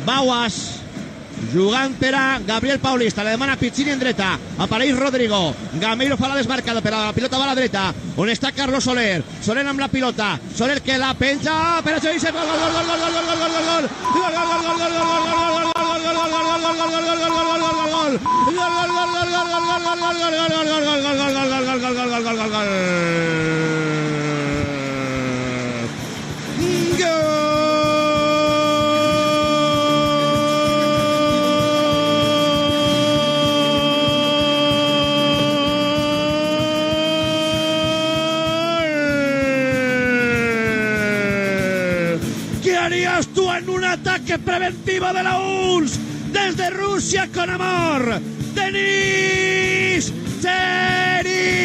Bauas jugant per a Gabriel Paulista, la demana Piccini en dreta, apareix Rodrigo, Gameiro fa la desmarcada, però la pilota va a la dreta, on està Carlos Soler, Soler amb la pilota, Soler que la penja, per a Josep, gol, gol, gol, gol, gol, gol, gol, gol, gol, ¿qué harías tú en un ataque preventivo de la URSS desde Rusia con amor? Denis Cheryshev.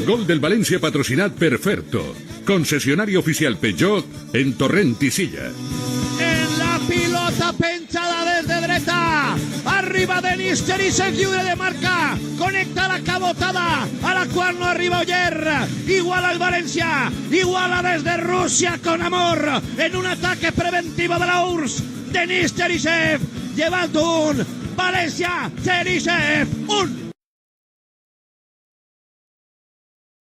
Gol del València patrocinat per Ferto, concessionari oficial Peugeot en Torrent i Silla. En la pilota penjada desde dreta, arriba Denis Cheryshev, lliure de marca, connecta la cabotada, a la qual no arriba Oller, iguala el València, iguala desde Rusia con amor, en un ataque preventivo de la URSS, Denis Cheryshev, llevando un València Cheryshev, un